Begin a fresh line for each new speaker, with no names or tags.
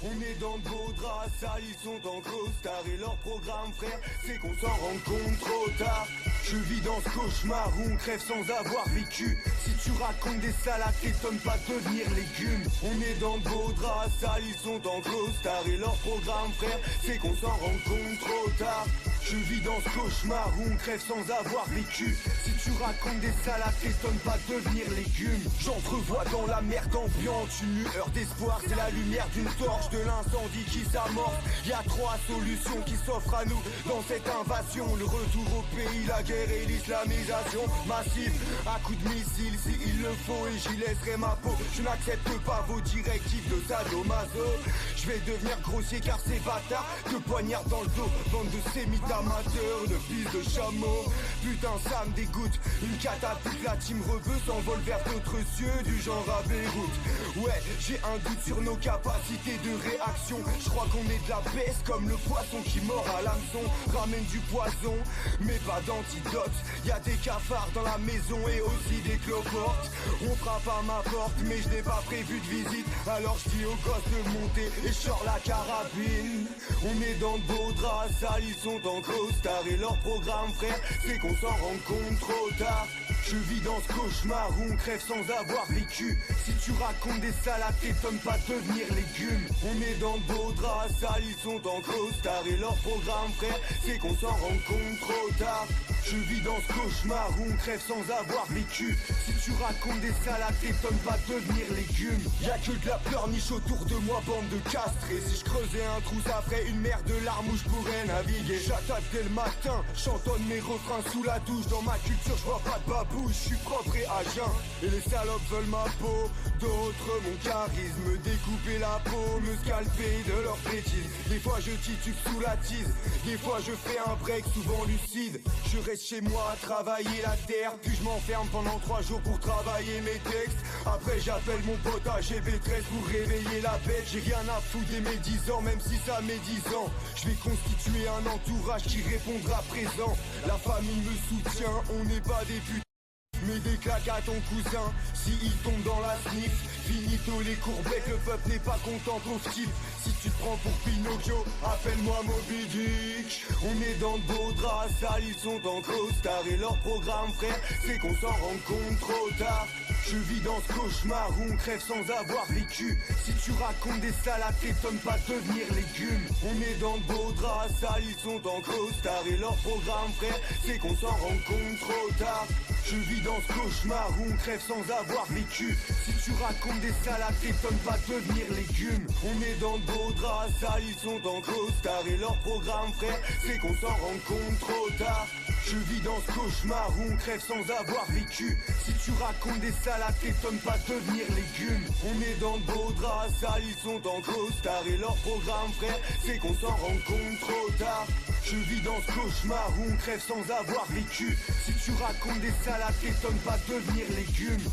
On est dans de beaux draps sales, ils sont en costard. Et leur programme frère, c'est qu'on s'en rend compte trop tard. Je vis dans ce cauchemar où on crève sans avoir vécu. Si tu racontes des salades, t'étonnes pas de devenir légumes. On est dans de beaux draps sales, ils sont en costard. Et leur programme frère, c'est qu'on s'en rend compte trop tard. Je vis dans ce cauchemar où on crève sans avoir vécu. Si tu racontes des salades, t'étonnes pas de devenir légumes. J'entrevois dans la merde ambiante une lueur d'espoir. C'est la lumière d'une torche de l'incendie qui s'amorce. Y'a 3 solutions qui s'offrent à nous dans cette invasion. Le retour au pays, la guerre et l'islamisation massive. À coups de missiles si il le faut et j'y laisserai ma peau. Je n'accepte pas vos directives de sadomaso. Je vais devenir grossier car ces bâtards te poignardent dans le dos. Bande de sémites amateurs, de fils de chameaux. Putain ça me dégoûte. Une catapulte, la team rebeu s'envole vers d'autres cieux du genre à Beyrouth. Ouais, j'ai un doute sur nos capacités de réaction. Je crois qu'on est de la baisse comme le poisson qui mord à l'hameçon. Ramène du poison, mais pas d'antidote. Y'a des cafards dans la maison et aussi des cloportes. On frappe à ma porte, mais je n'ai pas prévu de visite. Alors je dis aux gosses de monter et je sors la carabine. On est dans de beaux draps sales, ils sont en costard. Et leur programme frère, c'est qu'on s'en rend compte trop tard. Je vis dans ce cauchemar où on crève sans avoir vécu. Si tu racontes des salades, t'étonnes pas de devenir légumes. On est dans de beaux draps sales, ils sont en costard. Et leur programme frère, c'est qu'on s'en rend compte trop tard. Je vis dans ce cauchemar où on crève sans avoir vécu. Si tu racontes des salades, t'étonnes pas de devenir légumes. Y'a que de la pleurniche autour de moi, bande de castrés. Si je creusais un trou, ça ferait une mer de larmes où je pourrais naviguer. J'attaque dès le matin, chantonne mes refrains sous la douche. Dans ma culture, je vois pas de babouche, je suis propre et à jeun. Et les salopes veulent ma peau, d'autres mon charisme. Me découper la peau, me scalper de leurs bêtises. Des fois je titube sous la tise, des fois je fais un break, souvent lucide. Je reste chez moi à travailler la terre, puis je m'enferme pendant 3 jours pour travailler mes textes. Après j'appelle mon pote à GB13 pour réveiller la bête. J'ai rien à foutre de mes 10 ans, même si ça met 10 ans. Je vais constituer un entourage qui répondra présent. La famille me soutient, on n'est pas des putains. Mets des claques à ton cousin, si il tombe dans la sniff. Finito les courbettes, le peuple n'est pas content, pauvre type. Si tu te prends pour Pinocchio, appelle-moi Moby Dick. On est dans de beaux draps sales, ils sont en costard. Et leur programme frère, c'est qu'on s'en rend compte trop tard. Je vis dans ce cauchemar où on crève sans avoir vécu. Si tu racontes des salades, t'étonnes pas de devenir légumes. On est dans de beaux draps sales, ils sont en costard. Et leur programme frère, c'est qu'on s'en rend compte trop tard. Je vis dans ce cauchemar où on crève sans avoir vécu. Si tu racontes des salades, t'étonnes pas de devenir légumes. On est dans de beaux draps sales, ils sont en costard. Et leur programme frère, c'est qu'on s'en rend compte trop tard. Je vis dans ce cauchemar où on crève sans avoir vécu. Si tu racontes des salades, t'étonnes pas de devenir légumes. On est dans de beaux draps sales, ils sont en costard. Et leur programme frère, c'est qu'on s'en rend compte trop tard. Je vis dans ce cauchemar où on crève sans avoir vécu. Si tu racontes des salades, t'étonnes pas de devenir légumes.